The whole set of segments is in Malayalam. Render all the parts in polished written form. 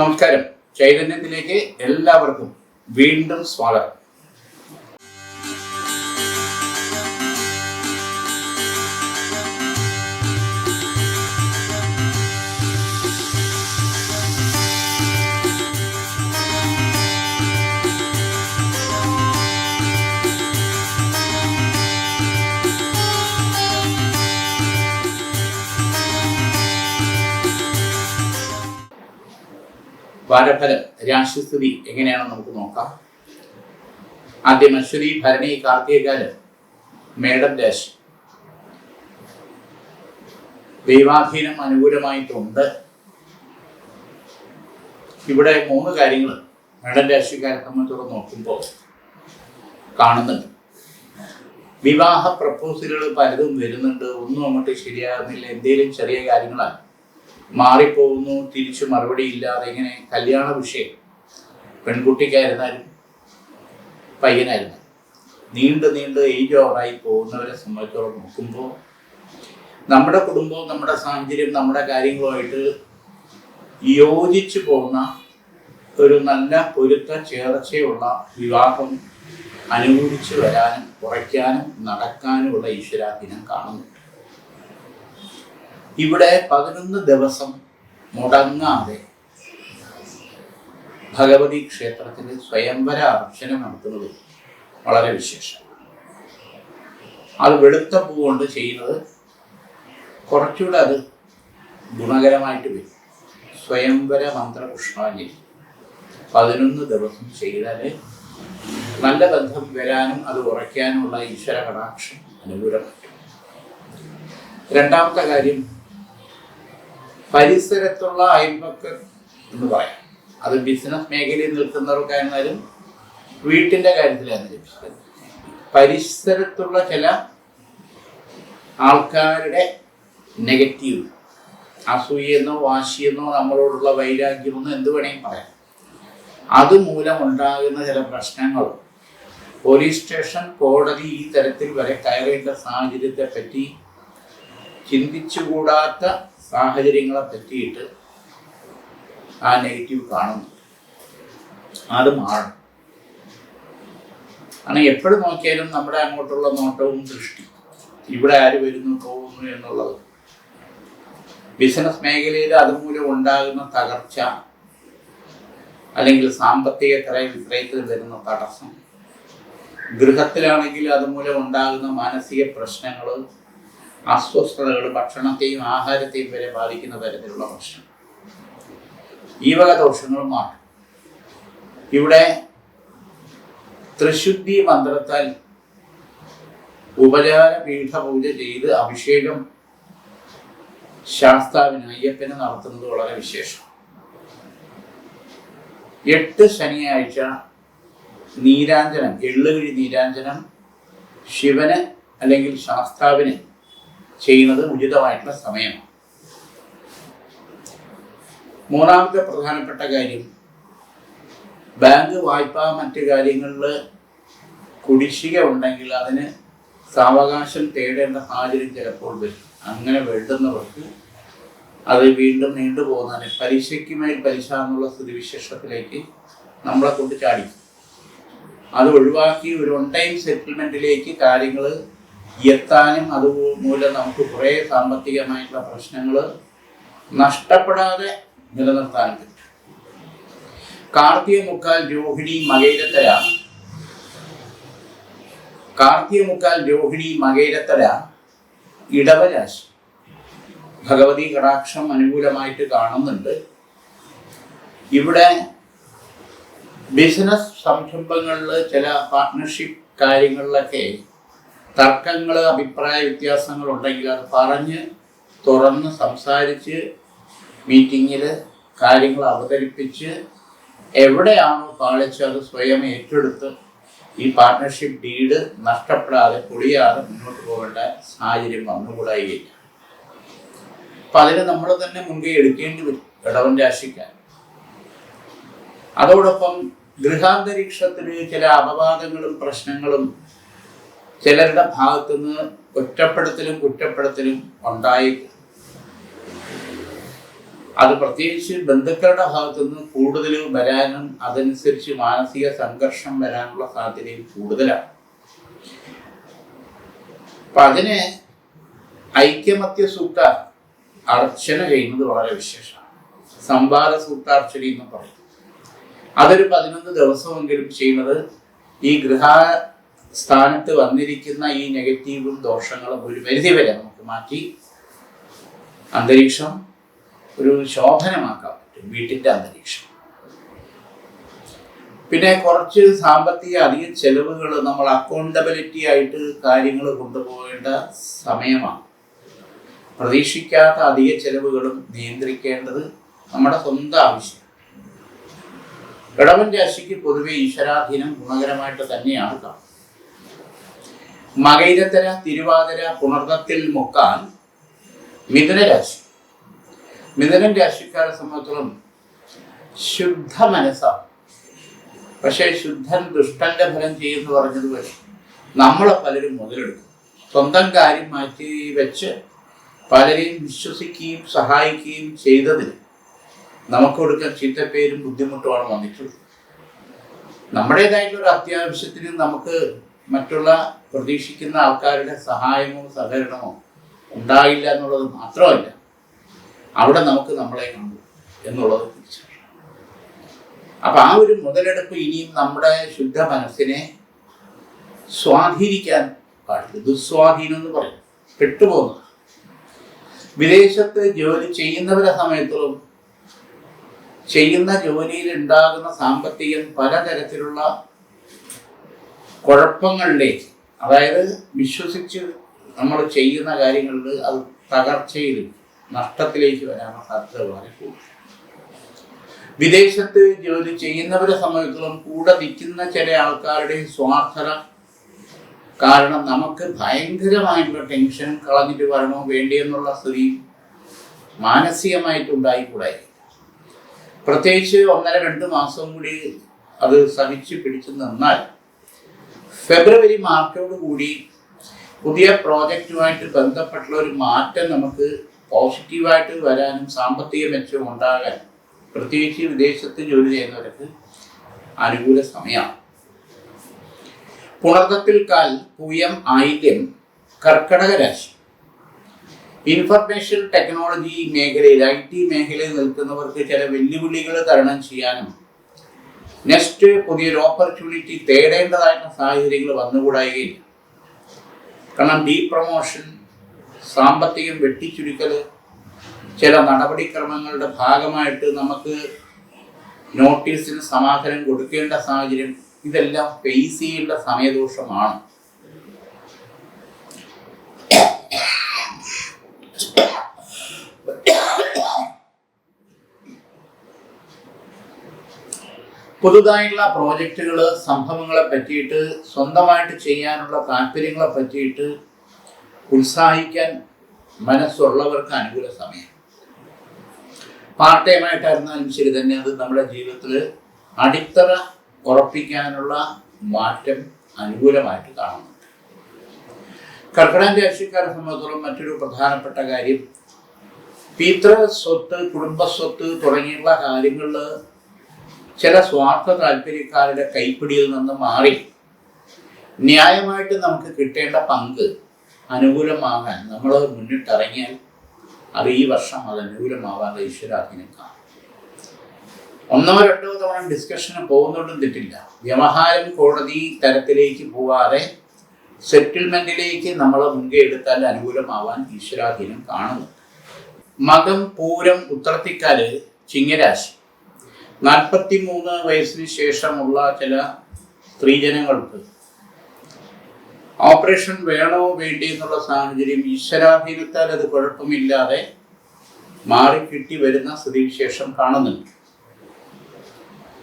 നമസ്കാരം. ചൈതന്യത്തിലേക്ക് എല്ലാവർക്കും വീണ്ടും സ്വാഗതം. വാരഫലം രാശിസ്ഥിതി എങ്ങനെയാണെന്ന് നമുക്ക് നോക്കാം. ആദ്യം അശ്വതി, ഭരണി, കാർത്തികകാലം, മേടം രാശി. ദൈവാധീനം അനുകൂലമായിട്ടുണ്ട്. ഇവിടെ 3 കാര്യങ്ങൾ മേടം രാശിക്കാരെ സംബന്ധിച്ചോളം നോക്കുമ്പോൾ കാണുന്നുണ്ട്. വിവാഹ പ്രപ്പോസലുകൾ പലതും വരുന്നുണ്ട്. ഒന്നും അങ്ങോട്ട് ശരിയാകുന്നില്ല. എന്തെങ്കിലും ചെറിയ കാര്യങ്ങളാണ് മാറിപ്പോകുന്നു. തിരിച്ചു മറുപടി ഇല്ലാതെ ഇങ്ങനെ കല്യാണ വിഷയം പെൺകുട്ടിക്കായിരുന്നാലും പയ്യനായിരുന്നാലും നീണ്ട് ഏജ് ഓവറായി പോകുന്നവരെ സംബന്ധിച്ചോളം നോക്കുമ്പോൾ നമ്മുടെ കുടുംബവും നമ്മുടെ സാഹചര്യം നമ്മുടെ കാര്യങ്ങളുമായിട്ട് യോജിച്ചു പോകുന്ന ഒരു നല്ല പൊരുത്ത ചേർച്ചയുള്ള വിവാഹം അനുകൂലിച്ചു വരാനും കുറയ്ക്കാനും നടക്കാനുമുള്ള ഈശ്വരാധീനം കാണുന്നു. ഇവിടെ 11 ദിവസം മുടങ്ങാതെ ഭഗവതി ക്ഷേത്രത്തിൽ സ്വയംവര അർച്ചന നടത്തുന്നത് വളരെ വിശേഷമാണ്. അത് വെളുത്ത പൂ കൊണ്ട് ചെയ്യുന്നത് കുറച്ചുകൂടെ അത് ഗുണകരമായിട്ട് വരും. സ്വയംവര മന്ത്രപുഷ്പാഞ്ജലി 11 ദിവസം ചെയ്താൽ നല്ല ബന്ധം വരാനും അത് ഉറയ്ക്കാനുമുള്ള ഈശ്വര കടാക്ഷം അനുകൂലമായിട്ട്. രണ്ടാമത്തെ കാര്യം, പരിസരത്തുള്ള അയൽപക്കം എന്ന് പറയാം. അത് ബിസിനസ് മേഖലയിൽ നിൽക്കുന്നവർക്കായിരുന്നാലും വീട്ടിൻ്റെ കാര്യത്തിലായിരുന്നാലും പരിസരത്തുള്ള ചില ആൾക്കാരുടെ നെഗറ്റീവ്, അസൂയെന്നോ വാശിയെന്നോ നമ്മളോടുള്ള വൈരാഗ്യമെന്നോ എന്ത് വേണമെങ്കിൽ പറയാം. അതുമൂലം ഉണ്ടാകുന്ന ചില പ്രശ്നങ്ങൾ പോലീസ് സ്റ്റേഷൻ, കോടതി ഈ തരത്തിൽ വരെ കയറേണ്ട സാഹചര്യത്തെ പറ്റി ചിന്തിച്ചുകൂടാത്ത സാഹചര്യങ്ങളെ പറ്റിയിട്ട് ആ നെഗറ്റീവ് കാണുന്നു. അത് മാറണം. കാരണം എപ്പോഴും നോക്കിയാലും നമ്മുടെ അങ്ങോട്ടുള്ള നോട്ടവും ദൃഷ്ടി ഇവിടെ ആര് വരുന്നു പോകുന്നു എന്നുള്ളത്, ബിസിനസ് മേഖലയിൽ അതുമൂലം ഉണ്ടാകുന്ന തകർച്ച അല്ലെങ്കിൽ സാമ്പത്തിക വിക്രയത്തിൽ വരുന്ന തടസ്സം, ഗൃഹത്തിലാണെങ്കിൽ അതുമൂലം ഉണ്ടാകുന്ന മാനസിക പ്രശ്നങ്ങൾ, അസ്വസ്ഥതകൾ, ഭക്ഷണത്തെയും ആഹാരത്തെയും വരെ ബാധിക്കുന്ന തരത്തിലുള്ള പ്രശ്നം, ഈ വക ദോഷങ്ങൾ മാറും. ഇവിടെ ത്രിശുദ്ധി മന്ത്രത്താൽ ഉപചാര പീഠപൂജ ചെയ്ത് അഭിഷേകം ശാസ്താവിന്, അയ്യപ്പന് നടത്തുന്നത് വളരെ വിശേഷം. 8 ശനിയാഴ്ച നീരാഞ്ജനം, എള്ളുകിഴി നീരാഞ്ജനം ശിവന് അല്ലെങ്കിൽ ശാസ്താവിന് ചെയ്യുന്നത് ഉചിതമായിട്ടുള്ള സമയമാണ്. മൂന്നാമത്തെ പ്രധാനപ്പെട്ട കാര്യം, ബാങ്ക് വായ്പ മറ്റു കാര്യങ്ങളിൽ കുടിശ്ശിക ഉണ്ടെങ്കിൽ അതിന് സാവകാശം തേടേണ്ട സാഹചര്യം ചിലപ്പോൾ വരും. അങ്ങനെ വേണ്ടുന്നവർക്ക് അത് വീണ്ടും നീണ്ടുപോകുന്നതിന് പലിശയ്ക്ക് മേൽ പലിശ എന്നുള്ള സ്ഥിതിവിശേഷത്തിലേക്ക് നമ്മളെ കൊണ്ട് ചാടിക്കും. അത് ഒഴിവാക്കി ഒരു ഓൺ ടൈം സെറ്റിൽമെൻറ്റിലേക്ക് കാര്യങ്ങൾ എത്താനും അതുമൂലം നമുക്ക് കുറേ സാമ്പത്തികമായിട്ടുള്ള പ്രശ്നങ്ങൾ നഷ്ടപ്പെടാതെ നിലനിർത്താൻ പറ്റും. കാർത്തിക മുക്കാൽ രോഹിണി മകയിരത്തര ഇടവരാശി. ഭഗവതി കടാക്ഷം അനുകൂലമായിട്ട് കാണുന്നുണ്ട്. ഇവിടെ ബിസിനസ് സംരംഭങ്ങളിൽ ചില പാർട്ട്ണർഷിപ്പ് കാര്യങ്ങളിലൊക്കെ തർക്കങ്ങൾ, അഭിപ്രായ വ്യത്യാസങ്ങൾ ഉണ്ടെങ്കിൽ അത് പറഞ്ഞ് തുറന്ന് സംസാരിച്ച് മീറ്റിങ്ങിൽ കാര്യങ്ങൾ അവതരിപ്പിച്ച് എവിടെയാണോ പാളിച്ച് അത് സ്വയം ഏറ്റെടുത്ത് ഈ പാർട്ട്ണർഷിപ്പ് ഡീഡ് നഷ്ടപ്പെടാതെ പൊളിയാതെ മുന്നോട്ട് പോകേണ്ട സാഹചര്യം വന്നുകൂടായില്ല. അപ്പം അതിന് നമ്മൾ തന്നെ മുൻകൈ എടുക്കേണ്ടി വരും ഇടവൻ രാശിക്കാൻ. അതോടൊപ്പം ഗൃഹാന്തരീക്ഷത്തിൽ ചില അപവാദങ്ങളും പ്രശ്നങ്ങളും ചിലരുടെ ഒറ്റപ്പെടുത്തലും കുറ്റപ്പെടുത്തലും ഉണ്ടായി അത് പ്രത്യേകിച്ച് ബന്ധുക്കളുടെ ഭാഗത്തുനിന്ന് കൂടുതൽ വരാനും അതനുസരിച്ച് മാനസിക സംഘർഷം വരാനുള്ള സാധ്യതയും കൂടുതലാണ്. അപ്പം അതിന് ഐക്യമത്യ സൂക്ത അർച്ചന ചെയ്യുന്നത് വളരെ വിശേഷമാണ്. സംവാദ സൂക്താർച്ചന എന്ന് പറയും. അതൊരു 11 ദിവസമെങ്കിലും ചെയ്യുന്നത് ഈ ഗൃഹസ്ഥാനത്ത് വന്നിരിക്കുന്ന ഈ നെഗറ്റീവും ദോഷങ്ങളും ഒരു പരിധി വരെ നമുക്ക് മാറ്റി അന്തരീക്ഷം ഒരു ശോഭനമാക്കാൻ പറ്റും, വീട്ടിൻ്റെ അന്തരീക്ഷം. പിന്നെ കുറച്ച് സാമ്പത്തിക അധിക ചെലവുകൾ നമ്മൾ അക്കൗണ്ടബിലിറ്റി ആയിട്ട് കാര്യങ്ങൾ കൊണ്ടുപോകേണ്ട സമയമാണ്. പ്രതീക്ഷിക്കാത്ത അധിക ചെലവുകളും നിയന്ത്രിക്കേണ്ടത് നമ്മുടെ സ്വന്തം ആവശ്യം. ഇടവൻ രാശിക്ക് പൊതുവെ ഈശ്വരാധീനം ഗുണകരമായിട്ട് തന്നെയാണ് കാണുന്നത്. മകയിരത്തര, തിരുവാതിര, പുണർദത്തിൽ മുക്കാൻ മിഥുനരാശി. മിഥുനൻ രാശിക്കാരെ സംബന്ധിച്ചിടത്തോളം ശുദ്ധ മനസ്സാണ്. പക്ഷേ ശുദ്ധൻ ദുഷ്ടന്റെ ഫലം ചെയ്യുന്നു പറഞ്ഞതുപോലെ നമ്മളെ പലരും മുതലെടുക്കും. സ്വന്തം കാര്യം മാറ്റി വെച്ച് പലരെയും വിശ്വസിക്കുകയും സഹായിക്കുകയും ചെയ്തതിന് നമുക്ക് കൊടുക്കാൻ ചീത്തപ്പേരും ബുദ്ധിമുട്ടുമാണ് വന്നിട്ടുള്ളത്. നമ്മുടേതായിട്ടുള്ള അത്യാവശ്യത്തിന് നമുക്ക് മറ്റുള്ള പ്രതീക്ഷിക്കുന്ന ആൾക്കാരുടെ സഹായമോ സഹകരണമോ ഉണ്ടായില്ല എന്നുള്ളത് മാത്രമല്ല, അവിടെ നമുക്ക് നമ്മളെ കണ്ടു എന്നുള്ളത് തിരിച്ചറിയണം. അപ്പം ആ ഒരു മുതലെടുപ്പ് ഇനിയും നമ്മുടെ ശുദ്ധ മനസ്സിനെ സ്വാധീനിക്കാൻ പാടില്ല. ദുസ്വാധീനം എന്ന് പറയും, പെട്ടുപോകുന്നത്. വിദേശത്ത് ജോലി ചെയ്യുന്നവരെ സമയത്തോളം ചെയ്യുന്ന ജോലിയിൽ ഉണ്ടാകുന്ന സാമ്പത്തികം പലതരത്തിലുള്ള കുഴപ്പങ്ങളിലേക്ക്, അതായത് വിശ്വസിച്ച് നമ്മൾ ചെയ്യുന്ന കാര്യങ്ങളിൽ അത് തകർച്ചയിൽ നഷ്ടത്തിലേക്ക് വരാനുള്ള സാധ്യത വളരെ കൂടുതൽ. വിദേശത്ത് ജോലി ചെയ്യുന്നവരെ സംബന്ധിച്ചിടത്തോളം കൂടെ നിൽക്കുന്ന ചില ആൾക്കാരുടെ സ്വാർത്ഥത കാരണം നമുക്ക് ഭയങ്കരമായിട്ടുള്ള ടെൻഷൻ കളഞ്ഞിട്ട് വരണോ വേണ്ടിയെന്നുള്ള സ്ഥിതി മാനസികമായിട്ടുണ്ടായിക്കൂടായി. പ്രത്യേകിച്ച് 1-2 മാസം കൂടി അത് സഹിച്ച് പിടിച്ചു നിന്നാൽ ഫെബ്രുവരി മാർച്ചോട് കൂടി പുതിയ പ്രോജക്റ്റുമായിട്ട് ബന്ധപ്പെട്ടുള്ള ഒരു മാറ്റം നമുക്ക് പോസിറ്റീവായിട്ട് വരാനും സാമ്പത്തിക മെച്ചം ഉണ്ടാകാനും പ്രത്യേകിച്ച് വിദേശത്ത് ജോലി ചെയ്യുന്നവർക്ക് അനുകൂല സമയമാണ്. പുണർദത്തിൽ കാൽ, പൂയം, ആയില്യം, കർക്കടക രാശി. ഇൻഫർമേഷൻ ടെക്നോളജി മേഖലയിൽ, IT മേഖലയിൽ നിൽക്കുന്നവർക്ക് ചില വെല്ലുവിളികൾ തരണം ചെയ്യാനും നെക്സ്റ്റ് പുതിയൊരു ഓപ്പർച്യൂണിറ്റി തേടേണ്ടതായിട്ടുള്ള സാഹചര്യങ്ങൾ വന്നുകൂടായികയില്ല. കാരണം പ്രൊമോഷൻ, സാമ്പത്തികം വെട്ടിച്ചുരുക്കൽ, ചില നടപടിക്രമങ്ങളുടെ ഭാഗമായിട്ട് നമുക്ക് നോട്ടീസിന് സമാധാനം കൊടുക്കേണ്ട സാഹചര്യം, ഇതെല്ലാം ഫേസ് ചെയ്യേണ്ട സമയദോഷമാണ്. പുതുതായിട്ടുള്ള പ്രോജക്റ്റുകൾ, സംഭവങ്ങളെ പറ്റിയിട്ട്, സ്വന്തമായിട്ട് ചെയ്യാനുള്ള താല്പര്യങ്ങളെ പറ്റിയിട്ട് ഉത്സാഹിക്കാൻ മനസ്സുള്ളവർക്ക് അനുകൂല സമയം. പാർട്ട് ടൈം ആയിട്ടായിരുന്നാലും ശരി തന്നെ അത് നമ്മുടെ ജീവിതത്തിൽ അടിത്തറ ഉറപ്പിക്കാനുള്ള മാറ്റം അനുകൂലമായിട്ട് കാണുന്നുണ്ട്. കർക്കിടക രാശിക്കാരെ സംബന്ധിച്ചിടത്തോളം മറ്റൊരു പ്രധാനപ്പെട്ട കാര്യം, പിതൃ സ്വത്ത്, കുടുംബസ്വത്ത് തുടങ്ങിയുള്ള കാര്യങ്ങളിൽ ചില സ്വാർത്ഥ താല്പര്യക്കാരുടെ കൈപ്പിടിയിൽ നിന്ന് മാറി ന്യായമായിട്ട് നമുക്ക് കിട്ടേണ്ട പങ്ക് അനുകൂലമാകാൻ നമ്മൾ മുന്നിട്ടിറങ്ങിയാൽ അത് ഈ വർഷം അത് അനുകൂലമാവാതെ ഈശ്വരാധീനം കാണും. 1-2 തവണ ഡിസ്കഷന് പോകുന്നതുകൊണ്ടും തെറ്റില്ല. വ്യവഹാരം കോടതി തരത്തിലേക്ക് പോവാതെ സെറ്റിൽമെന്റിലേക്ക് നമ്മൾ മുൻകൈ എടുത്താൽ അനുകൂലമാവാൻ ഈശ്വരാധീനം കാണുന്നു. മകം, പൂരം, ഉത്രത്തിക്കാല്, ചിങ്ങരാശി. 43 വയസ്സിന് ശേഷമുള്ള ചില സ്ത്രീജനങ്ങൾക്ക് ഓപ്പറേഷൻ വേണോ വേണ്ടി എന്നുള്ള സാഹചര്യം ഈശ്വരാധീനത്താൽ അത് കുഴപ്പമില്ലാതെ മാറിക്കിട്ടി വരുന്ന സ്ഥിതിവിശേഷം കാണുന്നുണ്ട്.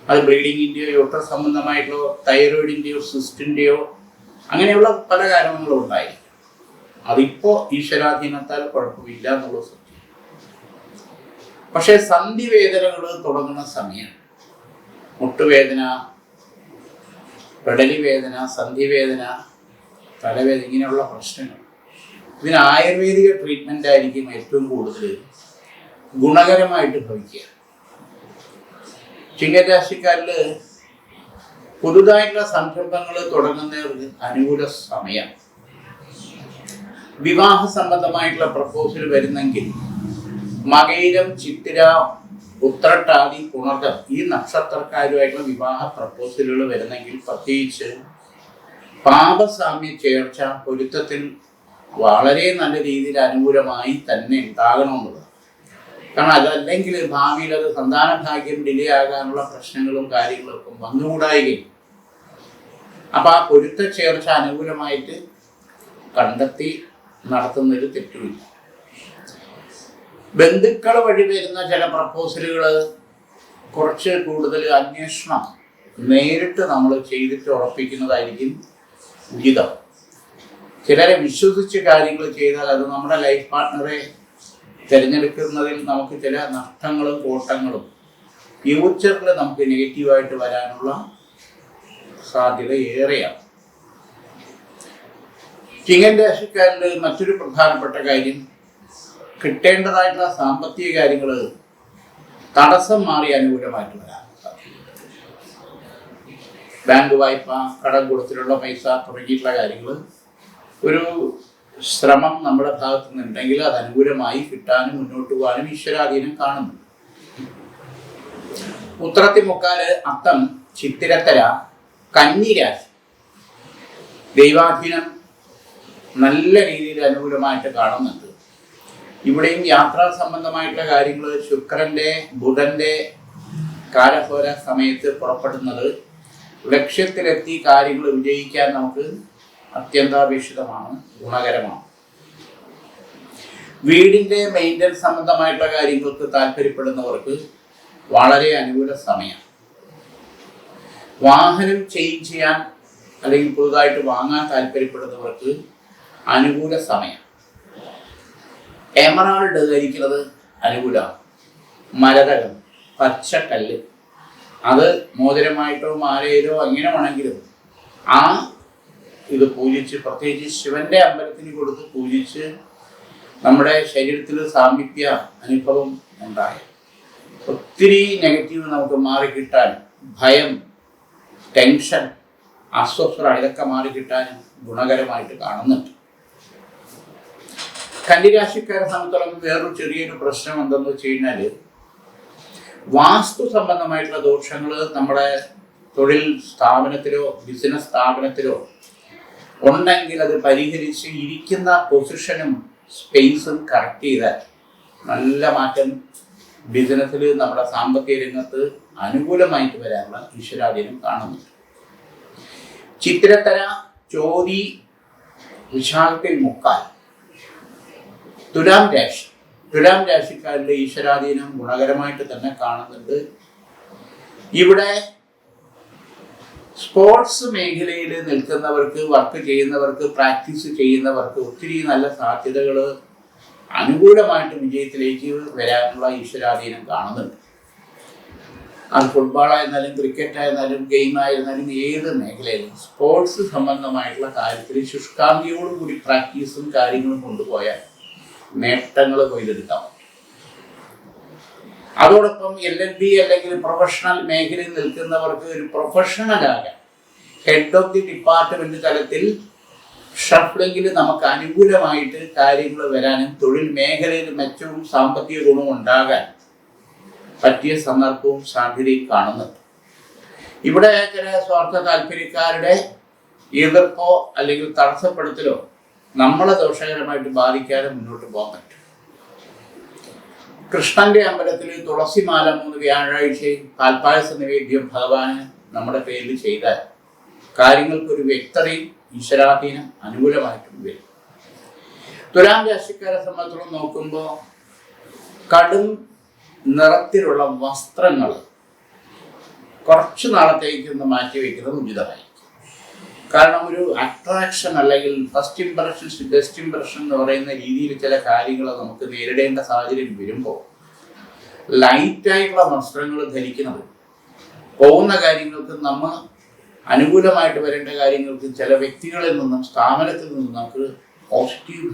അത് ബ്ലീഡിങ്ങിൻ്റെയോ യൂട്രസ് സംബന്ധമായിട്ടുള്ള തൈറോയിഡിൻ്റെയോ സിസ്റ്റിൻ്റെയോ അങ്ങനെയുള്ള പല കാരണങ്ങളും ഉണ്ടായി. അതിപ്പോൾ ഈശ്വരാധീനത്താൽ കുഴപ്പമില്ല എന്നുള്ള സത്യം. പക്ഷേ സന്ധിവേദനകൾ തുടങ്ങുന്ന സമയം, മുട്ടുവേദന, പെടലി വേദന, സന്ധിവേദന, തലവേദന, ഇങ്ങനെയുള്ള പ്രശ്നങ്ങൾ, ഇതിന് ആയുർവേദിക ട്രീറ്റ്മെൻ്റ് ആയിരിക്കും ഏറ്റവും കൂടുതൽ ഗുണകരമായിട്ട് ഭവിക്കുക. ചിങ്ങരാശിക്കാരിൽ പുതുതായിട്ടുള്ള സംരംഭങ്ങൾ തുടങ്ങുന്നവർക്ക് അനുകൂല സമയം. വിവാഹ സംബന്ധമായിട്ടുള്ള പ്രപ്പോസൽ വരുന്നെങ്കിൽ മകയിരം, ചിത്തിര, ഉത്രട്ടാതി, പുണർദം ഈ നക്ഷത്രക്കാരുമായിട്ടുള്ള വിവാഹ പ്രപ്പോസലുകൾ വരുന്നെങ്കിൽ പ്രത്യേകിച്ച് പാപസാമ്യ ചേർച്ച പൊരുത്തത്തിൽ വളരെ നല്ല രീതിയിൽ അനുകൂലമായി തന്നെ ഉണ്ടാകണമെന്നുള്ളത്. കാരണം അതല്ലെങ്കിൽ ഭാവിയിൽ അത് സന്താന ഭാഗ്യം ഡിലേ ആകാനുള്ള പ്രശ്നങ്ങളും കാര്യങ്ങളൊക്കെ വന്നുകൂടായികയും. അപ്പം ആ പൊരുത്ത ചേർച്ച അനുകൂലമായിട്ട് കണ്ടെത്തി നടത്തുന്നതിൽ തെറ്റുമില്ല. ബന്ധുക്കൾ വഴി വരുന്ന ചില പ്രപ്പോസലുകൾ കുറച്ച് കൂടുതൽ അന്വേഷണം നേരിട്ട് നമ്മൾ ചെയ്തിട്ട് ഉറപ്പിക്കുന്നതായിരിക്കും ഉചിതം. ചിലരെ വിശ്വസിച്ച് കാര്യങ്ങൾ ചെയ്താൽ അത് നമ്മുടെ ലൈഫ് പാർട്ട്ണറെ തിരഞ്ഞെടുക്കുന്നതിൽ നമുക്ക് ചില നഷ്ടങ്ങളും കോട്ടങ്ങളും ഫ്യൂച്ചറിൽ നമുക്ക് നെഗറ്റീവായിട്ട് വരാനുള്ള സാധ്യത ഏറെയാണ്. ചിങ്ങൻ രാശിക്കാരിൽ മറ്റൊരു പ്രധാനപ്പെട്ട കാര്യം, കിട്ടേണ്ടതായിട്ടുള്ള സാമ്പത്തിക കാര്യങ്ങൾ തടസ്സം മാറി അനുകൂലമായിട്ട് വരാൻ സാധിക്കും. ബാങ്ക് വായ്പ, കടം കൊടുത്തിട്ടുള്ള പൈസ തുടങ്ങിയിട്ടുള്ള കാര്യങ്ങൾ ഒരു ശ്രമം നമ്മുടെ ഭാഗത്തു നിന്നുണ്ടെങ്കിൽ അത് അനുകൂലമായി കിട്ടാനും മുന്നോട്ട് പോകാനും ഈശ്വരാധീനം കാണുന്നു. ഉത്രത്തി മുക്കാല്, അത്തം, ചിത്തിരത്തര, കന്നിരാശി ദൈവാധീനം നല്ല രീതിയിൽ അനുകൂലമായിട്ട് കാണുന്നുണ്ട്. ഇവിടെയും യാത്രാ സംബന്ധമായിട്ടുള്ള കാര്യങ്ങൾ ശുക്രന്റെ ബുധന്റെ കാലഹോര സമയത്ത് പുറപ്പെടുന്നത് ലക്ഷ്യത്തിലെത്തി കാര്യങ്ങൾ വിജയിക്കാൻ നമുക്ക് അത്യന്താപേക്ഷിതമാണ്, ഗുണകരമാണ്. വീടിന്റെ മെയിൻ്റനൻസ് സംബന്ധമായിട്ടുള്ള കാര്യങ്ങൾക്ക് താല്പര്യപ്പെടുന്നവർക്ക് വളരെ അനുകൂല സമയമാണ്. വാഹനം ചേഞ്ച് ചെയ്യാൻ അല്ലെങ്കിൽ പുതുതായിട്ട് വാങ്ങാൻ താല്പര്യപ്പെടുന്നവർക്ക് അനുകൂല സമയം. എമറാൾഡ് ധരിക്കുന്നത് അനുകൂലമാണ്. മരതകം, പച്ചക്കല്ല്, അത് മോതിരമായിട്ടോ മാലയിലോ എങ്ങനെ വേണമെങ്കിലും ആ ഇത് പൂജിച്ച്, പ്രത്യേകിച്ച് ശിവന്റെ അമ്പലത്തിന് കൊടുത്ത് പൂജിച്ച് നമ്മുടെ ശരീരത്തിൽ സാമീപ്യ അനുഭവം ഉണ്ടായ ഒത്തിരി നെഗറ്റീവ് നമുക്ക് മാറിക്കിട്ടാൻ, ഭയം, ടെൻഷൻ, അസ്വസ്ഥത ഇതൊക്കെ മാറിക്കിട്ടാനും ഗുണകരമായിട്ട് കാണുന്നുണ്ട്. കന്നിരാശിക്കാരെ സംബന്ധിച്ചോളം വേറൊരു ചെറിയൊരു പ്രശ്നം എന്തെന്ന് വെച്ച് കഴിഞ്ഞാൽ, വാസ്തു സംബന്ധമായിട്ടുള്ള ദോഷങ്ങൾ നമ്മുടെ തൊഴിൽ സ്ഥാപനത്തിലോ ബിസിനസ് സ്ഥാപനത്തിലോ ഉണ്ടെങ്കിൽ അത് പരിഹരിച്ച് ഇരിക്കുന്ന പൊസിഷനും സ്പേസും കറക്റ്റ് ചെയ്താൽ നല്ല മാറ്റം ബിസിനസ്സിൽ നമ്മുടെ സാമ്പത്തിക രംഗത്ത് അനുകൂലമായിട്ട് വരാനുള്ള ഈശ്വരാധീനം കാണുന്നുണ്ട്. ചിത്തിരത്തര, ചോതി, വിശാഖത്തിൽ മുക്കാൽ, തുലാം രാശി. തുലാം രാശിക്കാരുടെ ഈശ്വരാധീനം ഗുണകരമായിട്ട് തന്നെ കാണുന്നുണ്ട്. ഇവിടെ സ്പോർട്സ് മേഖലയിൽ നിൽക്കുന്നവർക്ക്, വർക്ക് ചെയ്യുന്നവർക്ക്, പ്രാക്ടീസ് ചെയ്യുന്നവർക്ക് ഒത്തിരി നല്ല സാധ്യതകൾ അനുകൂലമായിട്ട് വിജയത്തിലേക്ക് വരാനുള്ള ഈശ്വരാധീനം കാണുന്നുണ്ട്. അത് ഫുട്ബോളായിരുന്നാലും ക്രിക്കറ്റായിരുന്നാലും ഗെയിമായിരുന്നാലും ഏത് മേഖലയിലും സ്പോർട്സ് സംബന്ധമായിട്ടുള്ള കാര്യത്തിൽ ശുഷ്കാന്തിയോടുകൂടി പ്രാക്ടീസും കാര്യങ്ങളും കൊണ്ടുപോയാൽ നേട്ടങ്ങൾ കൊയ്തെടുക്കാം. അതോടൊപ്പം LLB അല്ലെങ്കിൽ പ്രൊഫഷണൽ മേഖലയിൽ നിൽക്കുന്നവർക്ക് ഒരു പ്രൊഫഷണലാകാൻ ഹെഡ് ഓഫ് ദി ഡിപ്പാർട്ട്മെന്റ് തലത്തിൽ ഷഫ്ലിംഗിൽ നമുക്ക് അനുകൂലമായിട്ട് കാര്യങ്ങൾ വരാനും തൊഴിൽ മേഖലയിൽ മെച്ചവും സാമ്പത്തിക ഗുണവും ഉണ്ടാകാൻ പറ്റിയ സന്ദർഭവും സാധ്യതയും കാണുന്നുണ്ട്. ഇവിടെ ചില സ്വാർത്ഥ താല്പര്യക്കാരുടെ എതിർപ്പോ അല്ലെങ്കിൽ തടസ്സപ്പെടുത്തലോ നമ്മളെ ദോഷകരമായിട്ട് ബാധിക്കാതെ മുന്നോട്ട് പോകാൻ പറ്റും. കൃഷ്ണന്റെ അമ്പലത്തിൽ തുളസിമാല 3 വ്യാഴാഴ്ചയും പാൽപ്പായസ നിവേദ്യം ഭഗവാന് നമ്മുടെ പേരിൽ ചെയ്താൽ കാര്യങ്ങൾക്കൊരു വ്യക്തതയും ഈശ്വരാധീനം അനുകൂലമായിട്ടും വരും. തുലാം രാശിക്കാരെ സംബന്ധിച്ചിടത്തോളം നോക്കുമ്പോൾ കടും നിറത്തിലുള്ള വസ്ത്രങ്ങൾ കുറച്ച് നാളത്തേക്കൊന്ന് മാറ്റിവെക്കുന്നത് ഉചിതമായി. കാരണം ഒരു അട്രാക്ഷൻ അല്ലെങ്കിൽ ഫസ്റ്റ് ഇംപ്രഷൻ ബെസ്റ്റ് ഇംപ്രഷൻ എന്ന് പറയുന്ന രീതിയിൽ ചില കാര്യങ്ങൾ നമുക്ക് നേരിടേണ്ട സാഹചര്യം വരുമ്പോൾ ലൈറ്റായിട്ടുള്ള വസ്ത്രങ്ങൾ ധരിക്കുന്നത് പോകുന്ന കാര്യങ്ങൾക്ക് നമ്മൾ അനുകൂലമായിട്ട് വരേണ്ട കാര്യങ്ങൾക്ക് ചില വ്യക്തികളിൽ നിന്നും സ്ഥാപനത്തിൽ നിന്നും നമുക്ക് പോസിറ്റീവ്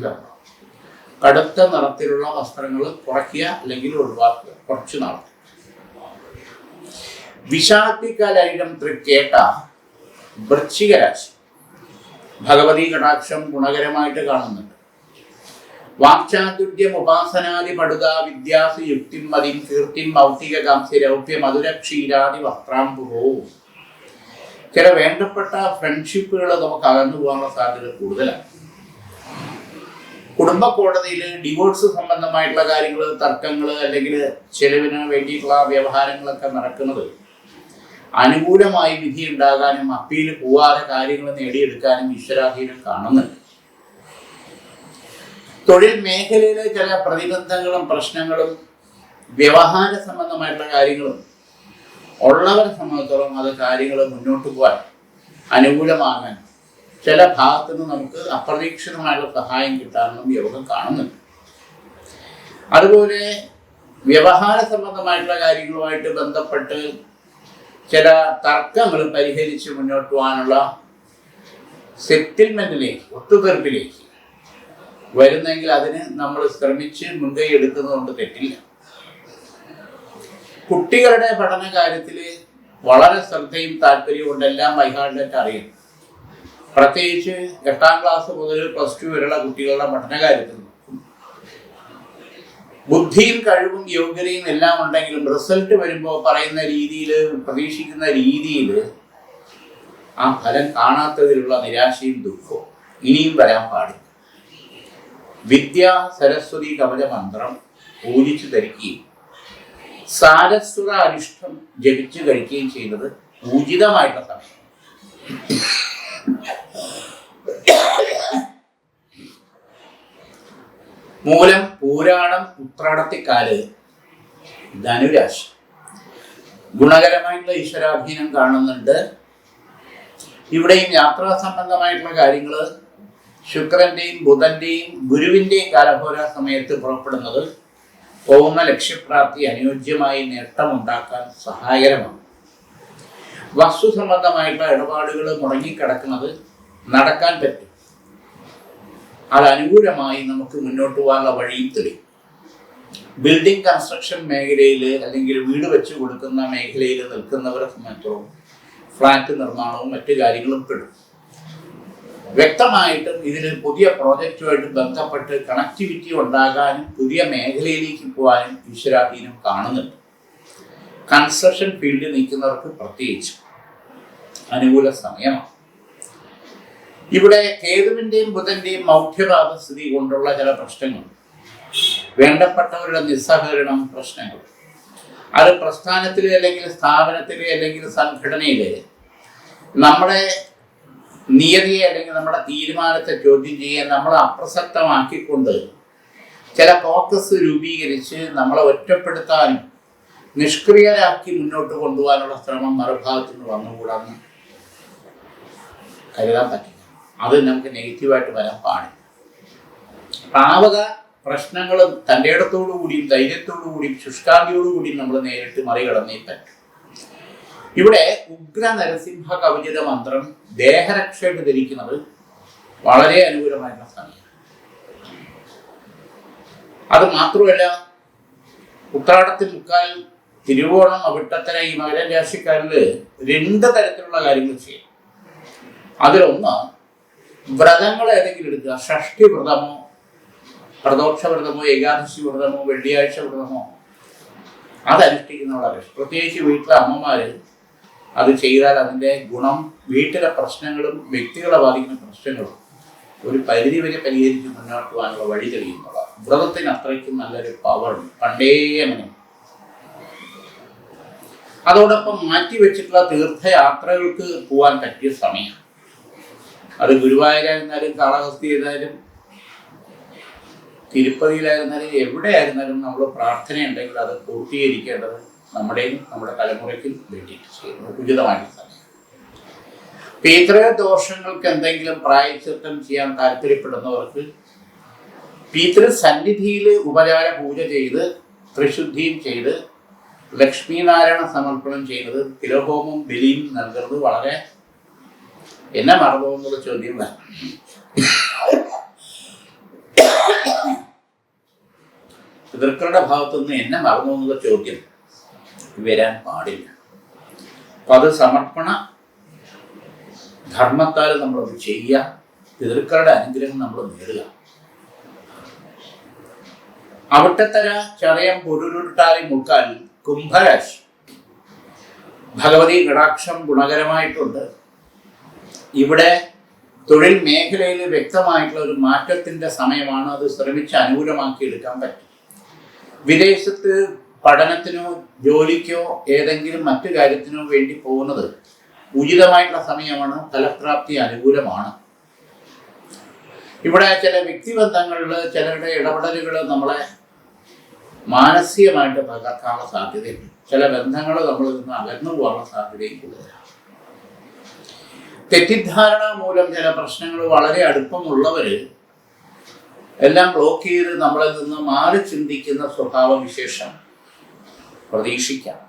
കടുത്ത നിറത്തിലുള്ള വസ്ത്രങ്ങൾ കുറയ്ക്കുക അല്ലെങ്കിൽ ഒഴിവാക്കുക കുറച്ച് നാൾ. വിശാഖിക്കാലം തൃക്കേട്ട വൃശ്ചിക രാശി ഭഗവതി കടാക്ഷം ഗുണകരമായിട്ട് കാണുന്നുണ്ട്. വാക്ചാതുര്യം ഉപാസനാദി പടുത വിദ്യാസു യുക്തിം മതിം കീർത്തിം ഭൗതിക കാംസ്യ രൗപ്യ മധുര ക്ഷീരാദി വസ്ത്രാംബുഹോ. ചില വേണ്ടപ്പെട്ട ഫ്രണ്ട്ഷിപ്പുകൾ നമുക്ക് അകന്നു പോകാനുള്ള സാധ്യത കൂടുതലാണ്. കുടുംബ കോടതിയിൽ ഡിവോഴ്സ് സംബന്ധമായിട്ടുള്ള കാര്യങ്ങൾ, തർക്കങ്ങൾ അല്ലെങ്കിൽ ചെലവിന് വേണ്ടിയിട്ടുള്ള വ്യവഹാരങ്ങളൊക്കെ നടക്കുന്നത് അനുകൂലമായി വിധി ഉണ്ടാകാനും അപ്പീൽ പോവാതെ കാര്യങ്ങൾ നേടിയെടുക്കാനും ഈശ്വരാധീനം കാണുന്നുണ്ട്. തൊഴിൽ മേഖലയിലെ ചില പ്രതിബന്ധങ്ങളും പ്രശ്നങ്ങളും വ്യവഹാര സംബന്ധമായിട്ടുള്ള കാര്യങ്ങളും ഉള്ളവരെ സംബന്ധിച്ചോളം അത് കാര്യങ്ങൾ മുന്നോട്ട് പോകാൻ അനുകൂലമാകാൻ ചില ഭാഗത്തു നിന്ന് നമുക്ക് അപ്രതീക്ഷിതമായുള്ള സഹായം കിട്ടാനും യോഗം കാണുന്നുണ്ട്. അതുപോലെ വ്യവഹാര സംബന്ധമായിട്ടുള്ള കാര്യങ്ങളുമായിട്ട് ബന്ധപ്പെട്ട് ചില തർക്കങ്ങൾ പരിഹരിച്ച് മുന്നോട്ട് പോകാനുള്ള സെറ്റിൽമെന്റിലേക്ക്, ഒത്തുതീർപ്പിലേക്ക് വരുന്നെങ്കിൽ അതിന് നമ്മൾ ശ്രമിച്ച് മുൻകൈ എടുക്കുന്നതുകൊണ്ട് തെറ്റില്ല. കുട്ടികളുടെ പഠന കാര്യത്തിൽ വളരെ ശ്രദ്ധയും താല്പര്യവും ഉണ്ടെല്ലാം ബൈഹാർട്ടായിട്ട് അറിയും. പ്രത്യേകിച്ച് 8ാം ക്ലാസ് മുതൽ +2 വരെയുള്ള കുട്ടികളുടെ പഠന കാര്യത്തിൽ ബുദ്ധിയും കഴിവും യോഗ്യതയും എല്ലാം ഉണ്ടെങ്കിലും റിസൾട്ട് വരുമ്പോൾ പറയുന്ന രീതിയിൽ, പ്രതീക്ഷിക്കുന്ന രീതിയിൽ ആ ഫലം കാണാത്തതിലുള്ള നിരാശയും ദുഃഖവും ഇനിയും വരാൻ പാടില്ല. വിദ്യാ സരസ്വതി കവച മന്ത്രം പൂജിച്ചു ധരിക്കുകയും സാരസ്വത അരിഷ്ടം ജപിച്ചു കഴിക്കുകയും ചെയ്യുന്നത് ഉചിതമായിട്ടുള്ള സമയം. മൂലം, പൂരാടം, ഉത്രാടത്തിക്കാല് ധനുരാശി ഗുണകരമായിട്ടുള്ള ഈശ്വരാധീനം കാണുന്നുണ്ട്. ഇവിടെയും യാത്രാ സംബന്ധമായിട്ടുള്ള കാര്യങ്ങൾ ശുക്രന്റെയും ബുധന്റെയും ഗുരുവിന്റെയും കാലഹോര സമയത്ത് പുറപ്പെടുന്നത് പോകുന്ന ലക്ഷ്യപ്രാപ്തി അനുയോജ്യമായി നേട്ടമുണ്ടാക്കാൻ സഹായകരമാണ്. വസ്തു സംബന്ധമായിട്ടുള്ള ഇടപാടുകൾ മുടങ്ങിക്കിടക്കുന്നത് നടക്കാൻ പറ്റും. അത് അനുകൂലമായി നമുക്ക് മുന്നോട്ട് പോകാനുള്ള വഴിയും തെളിയും. ബിൽഡിംഗ് കൺസ്ട്രക്ഷൻ മേഖലയിൽ അല്ലെങ്കിൽ വീട് വെച്ച് കൊടുക്കുന്ന മേഖലയിൽ നിൽക്കുന്നവരെ സംബന്ധിച്ചിടത്തോളം ഫ്ലാറ്റ് നിർമ്മാണവും മറ്റു കാര്യങ്ങളും പെടും. വ്യക്തമായിട്ടും ഇതിൽ പുതിയ പ്രോജക്റ്റുമായിട്ട് ബന്ധപ്പെട്ട് കണക്ടിവിറ്റി ഉണ്ടാകാനും പുതിയ മേഖലയിലേക്ക് പോകാനും ഈശ്വരാധീനം കാണുന്നുണ്ട്. കൺസ്ട്രക്ഷൻ ഫീൽഡിൽ നിൽക്കുന്നവർക്ക് പ്രത്യേകിച്ച് അനുകൂല സമയമാണ്. ഇവിടെ കേതുവിൻ്റെയും ബുധന്റെയും മൗഢ്യപാത സ്ഥിതി കൊണ്ടുള്ള ചില പ്രശ്നങ്ങൾ, വേണ്ടപ്പെട്ടവരുടെ നിസ്സഹകരണം പ്രശ്നങ്ങൾ, അത് പ്രസ്ഥാനത്തിലെ അല്ലെങ്കിൽ സ്ഥാപനത്തിലെ അല്ലെങ്കിൽ സംഘടനയിലെ നമ്മുടെ നിയതിയെ അല്ലെങ്കിൽ നമ്മുടെ തീരുമാനത്തെ ചോദ്യം ചെയ്യാൻ നമ്മളെ അപ്രസക്തമാക്കിക്കൊണ്ട് ചില കോക്കസ് രൂപീകരിച്ച് നമ്മളെ ഒറ്റപ്പെടുത്താനും നിഷ്ക്രിയരാക്കി മുന്നോട്ട് കൊണ്ടുപോകാനുള്ള ശ്രമം മറുഭാഗത്തു നിന്ന് വന്നുകൂടാന്ന് കരുതാൻ പറ്റില്ല. അത് നമുക്ക് നെഗറ്റീവായിട്ട് വരാൻ പാടില്ല. പാവക പ്രശ്നങ്ങളും തൻ്റെ ഇടത്തോടു കൂടിയും ധൈര്യത്തോടു കൂടിയും ശുഷ്കാന്തിയോടുകൂടിയും നമ്മൾ നേരിട്ട് മറികടന്നേ പറ്റും. ഇവിടെ ഉഗ്ര നരസിംഹ കവചിത മന്ത്രം ദേഹരക്ഷയായിട്ട് ധരിക്കുന്നത് വളരെ അനുകൂലമായിട്ടുള്ള സമയം. അത് മാത്രമല്ല, ഉത്രാടത്തിൽ മുക്കാൽ, തിരുവോണം, അവിട്ടത്തര ഈ മകര രാശിക്കാരിൽ 2 തരത്തിലുള്ള കാര്യങ്ങൾ ചെയ്യും. അതിലൊന്ന് വ്രതങ്ങൾ ഏതെങ്കിലും എടുക്കുക. ഷഷ്ഠി വ്രതമോ പ്രദോക്ഷ വ്രതമോ ഏകാദശി വ്രതമോ വെള്ളിയാഴ്ച വ്രതമോ അതനുഷ്ഠിക്കുന്നവളെ പ്രത്യേകിച്ച് വീട്ടിലെ അമ്മമാർ അത് ചെയ്താൽ അതിൻ്റെ ഗുണം വീട്ടിലെ പ്രശ്നങ്ങളും വ്യക്തികളെ ബാധിക്കുന്ന പ്രശ്നങ്ങളും ഒരു പരിധി വരെ പരിഹരിച്ച് മുന്നോട്ട് പോകാനുള്ള വഴി തെളിയുന്നുള്ള വ്രതത്തിന് അത്രയ്ക്കും നല്ലൊരു പവറുണ്ട്. പണ്ടേ അങ്ങനെ. അതോടൊപ്പം മാറ്റിവെച്ചിട്ടുള്ള തീർത്ഥയാത്രകൾക്ക് പോകാൻ പറ്റിയ സമയമാണ്. അത് ഗുരുവായൂരായിരുന്നാലും കാളഹസ്തിയായിരുന്നാലും തിരുപ്പതിയിലായിരുന്നാലും എവിടെയായിരുന്നാലും നമ്മൾ പ്രാർത്ഥനയുണ്ടെങ്കിൽ അത് പൂർത്തീകരിക്കേണ്ടത് നമ്മുടെയും നമ്മുടെ തലമുറയ്ക്കും വേണ്ടിയിട്ട് ചെയ്യുന്നത് ഉചിതമായിട്ട് സമയം. പിതൃദോഷങ്ങൾക്ക് എന്തെങ്കിലും പ്രായശ്ചിത്തം ചെയ്യാൻ താല്പര്യപ്പെടുന്നവർക്ക് പിതൃസന്നിധിയിൽ ഉപചാര പൂജ ചെയ്ത് ത്രിശുദ്ധിയും ചെയ്ത് ലക്ഷ്മീനാരായണ സമർപ്പണം ചെയ്യുന്നത്, തിലഹോമം ബലിയും നൽകുന്നത് വളരെ എന്നെ മറന്നു എന്നുള്ള ചോദ്യം വേണം. പിതൃക്കളുടെ ഭാഗത്തുനിന്ന് എന്നെ മറന്നു എന്നുള്ള ചോദ്യം വരാൻ പാടില്ല. അപ്പം അത് സമർപ്പണ ധർമ്മത്താൽ നമ്മളത് ചെയ്യുക, പിതൃക്കളുടെ അനുഗ്രഹം നമ്മൾ നേടുക. അവിട്ടത്തര ചതയം പൊരുരുട്ടാലി മുക്കാൽ കുംഭരാശി. ഭഗവതി കടാക്ഷം ഗുണകരമായിട്ടുണ്ട്. ഇവിടെ തൊഴിൽ മേഖലയിൽ വ്യക്തമായിട്ടുള്ള ഒരു മാറ്റത്തിൻ്റെ സമയമാണ്. അത് ശ്രമിച്ച് അനുകൂലമാക്കിയെടുക്കാൻ പറ്റും. വിദേശത്ത് പഠനത്തിനോ ജോലിക്കോ ഏതെങ്കിലും മറ്റു കാര്യത്തിനോ വേണ്ടി പോകുന്നത് ഉചിതമായിട്ടുള്ള സമയമാണ്. ഫലപ്രാപ്തി അനുകൂലമാണ്. ഇവിടെ ചില വ്യക്തിബന്ധങ്ങളിൽ ചിലരുടെ ഇടപെടലുകൾ നമ്മളെ മാനസികമായിട്ട് തകർക്കാനുള്ള സാധ്യതയുണ്ട്. ചില ബന്ധങ്ങൾ നമ്മളിൽ നിന്ന് അകന്നു പോകാനുള്ള സാധ്യതയും കൂടുതലാണ്. തെറ്റിദ്ധാരണ മൂലം ചില പ്രശ്നങ്ങൾ വളരെ അടുപ്പമുള്ളവർ എല്ലാം ബ്ലോക്ക് ചെയ്ത് നമ്മളിൽ നിന്ന് മാറി ചിന്തിക്കുന്ന സ്വഭാവവിശേഷം പ്രതീക്ഷിക്കാം.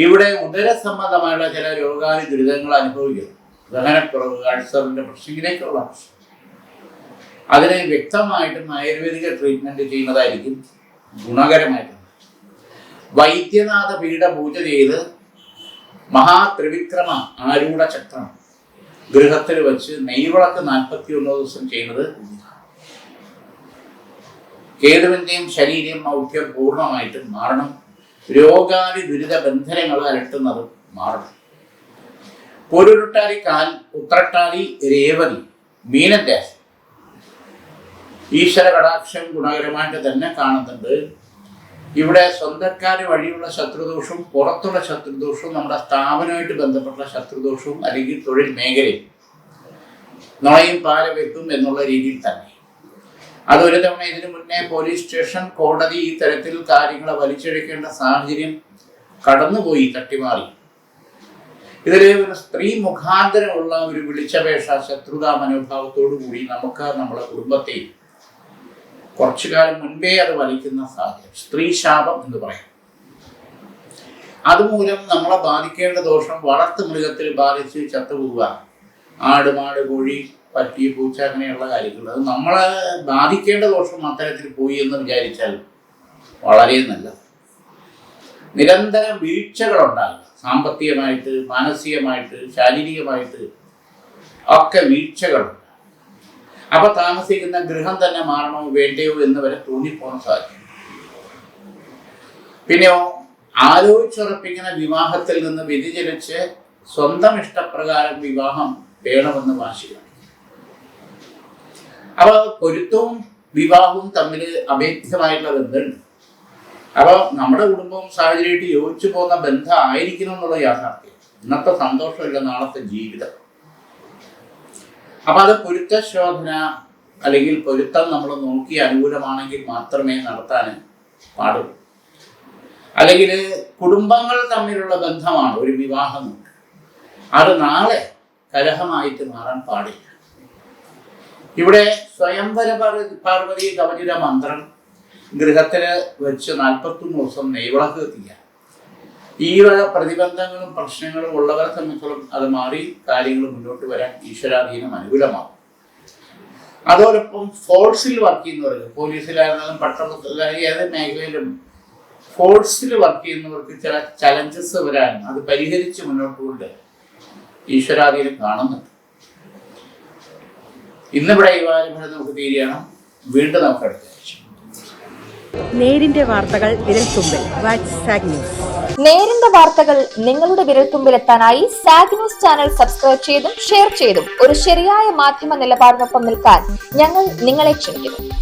ഇവിടെ ഉദരസംബന്ധമായുള്ള ചില രോഗാദി ദുരിതങ്ങൾ അനുഭവിക്കുന്നു. ദഹനക്കുറവ്, അൾസറിൻ്റെ പ്രശ്നം, ഇങ്ങനെയൊക്കെയുള്ള പ്രശ്നം. അതിനെ വ്യക്തമായിട്ടും ആയുർവേദിക ട്രീറ്റ്മെൻറ്റ് ചെയ്യുന്നതായിരിക്കും ഗുണകരമായിട്ടുള്ളത്. വൈദ്യനാഥ പീഠ പൂജ ചെയ്ത് മഹാത്രിവിക്രമ ആരൂഢ ചക്രം ഗൃഹത്തിൽ വെച്ച് നെയ്വിളക്ക് 41 ദിവസം ചെയ്യുന്നത്. കേതുവിൻ്റെയും ശരീരം ഔഖ്യം പൂർണ്ണമായിട്ടും മാറണം. രോഗാദി ദുരിത ബന്ധനങ്ങൾ അലട്ടുന്നത് മാറണം. പൊരുരുട്ടാലി കാൽ, ഉത്രട്ടാലി രേവതി, മീനൻ രാശി. ഈശ്വര കടാക്ഷം ഗുണകരമായിട്ട് തന്നെ കാണുന്നുണ്ട്. ഇവിടെ സ്വന്തക്കാർ വഴിയുള്ള ശത്രുദോഷവും പുറത്തുള്ള ശത്രുദോഷവും നമ്മുടെ സ്ഥാപനവുമായിട്ട് ബന്ധപ്പെട്ട ശത്രുദോഷവും അല്ലെങ്കിൽ തൊഴിൽ മേഖലയും നുണയും പാല വെക്കും എന്നുള്ള രീതിയിൽ തന്നെ. അതൊരു തവണ ഇതിനു മുന്നേ പോലീസ് സ്റ്റേഷൻ, കോടതി ഈ തരത്തിൽ കാര്യങ്ങളെ വലിച്ചെടുക്കേണ്ട സാഹചര്യം കടന്നുപോയി, തട്ടിമാറി. ഇതിൽ ഒരു സ്ത്രീ മുഖാന്തരമുള്ള ഒരു വിളിച്ചപേക്ഷ, ശത്രുതാ മനോഭാവത്തോടു കൂടി നമുക്ക് നമ്മുടെ കുടുംബത്തെയും കുറച്ചു കാലം മുൻപേ അത് വലിക്കുന്ന സാഹചര്യം, സ്ത്രീ ശാപം എന്ന് പറയും. അതുമൂലം നമ്മളെ ബാധിക്കേണ്ട ദോഷം വളർത്തു മൃഗത്തിൽ ബാധിച്ച് ചത്തുപോവുക, ആട്, മാട്, കോഴി, പട്ടി, പൂച്ച, അങ്ങനെയുള്ള കാര്യങ്ങൾ. അത് നമ്മളെ ബാധിക്കേണ്ട ദോഷം അത്തരത്തിൽ പോയി എന്ന് വിചാരിച്ചാൽ വളരെ നല്ലത്. നിരന്തരം വീഴ്ചകളുണ്ടാകുക, സാമ്പത്തികമായിട്ട്, മാനസികമായിട്ട്, ശാരീരികമായിട്ട് ഒക്കെ വീഴ്ചകളുണ്ട്. അപ്പൊ താമസിക്കുന്ന ഗൃഹം തന്നെ മാറണോ വേണ്ടയോ എന്ന് വരെ തോന്നിപ്പോകാൻ സാധിക്കും. പിന്നെയോ ആലോചിച്ചുറപ്പിക്കുന്ന വിവാഹത്തിൽ നിന്ന് വ്യതിചലിച്ച് സ്വന്തം ഇഷ്ടപ്രകാരം വിവാഹം വേണമെന്ന് വാശിയാണ്. അപ്പൊ പൊരുത്തവും വിവാഹവും തമ്മിൽ അഭേദ്യമായിട്ടുള്ള ബന്ധമുണ്ട്. അപ്പൊ നമ്മുടെ കുടുംബവും സാഹചര്യമായിട്ട് യോജിച്ചു പോകുന്ന ബന്ധം ആയിരിക്കണം എന്നുള്ള യാഥാർത്ഥ്യം. ഇന്നത്തെ സന്തോഷമില്ല നാളത്തെ ജീവിതം. അപ്പൊ അത് പൊരുത്തശോധന അല്ലെങ്കിൽ പൊരുത്തം നമ്മൾ നോക്കി അനുകൂലമാണെങ്കിൽ മാത്രമേ നടത്താൻ പാടുള്ളൂ. അല്ലെങ്കിൽ കുടുംബങ്ങൾ തമ്മിലുള്ള ബന്ധമാണ് ഒരു വിവാഹം, അത് നാളെ കലഹമായിട്ട് മാറാൻ പാടില്ല. ഇവിടെ സ്വയംവര പാർവതി കവചിത മന്ത്രം ഗൃഹത്തിൽ വെച്ച് 41 ദിവസം നെയ്വിളക്ക് കത്തിക്കുക. ഈ വക പ്രതിബന്ധങ്ങളും പ്രശ്നങ്ങളും ഉള്ളവരെ സംബന്ധിച്ചോളം അത് മാറി കാര്യങ്ങൾ മുന്നോട്ട് വരാൻ ഈശ്വരാധീനം അനുകൂലമാകും. അതോടൊപ്പം ഫോഴ്സിൽ വർക്ക് ചെയ്യുന്നവർക്ക്, പോലീസിലായിരുന്നാലും പട്ടണത്തിലായാലും ഏത് മേഖലയിലും ഫോഴ്സിൽ വർക്ക് ചെയ്യുന്നവർക്ക് ചില ചലഞ്ചസ് വരാനും അത് പരിഹരിച്ച് മുന്നോട്ട് കൊണ്ട് ഈശ്വരാധീനം കാണുന്നുണ്ട്. ഇന്നിവിടെ ഈ വാരം നമുക്ക് തീരുകയാണ്. വീണ്ടും നമുക്ക് അടുത്ത ആഴ്ച. നേരിന്റെ വാർത്തകൾ വിരൽത്തുമ്പിൽ. Zag news. നേരിന്റെ വാർത്തകൾ നിങ്ങളുടെ വിരൽത്തുമ്പിലെത്താനായി സാഗ് ന്യൂസ് ചാനൽ സബ്സ്ക്രൈബ് ചെയ്തും ഷെയർ ചെയ്തും ഒരു ശരിയായ മാധ്യമ നിലപാടിനൊപ്പം നിൽക്കാൻ ഞങ്ങൾ നിങ്ങളെ ക്ഷണിക്കുന്നു.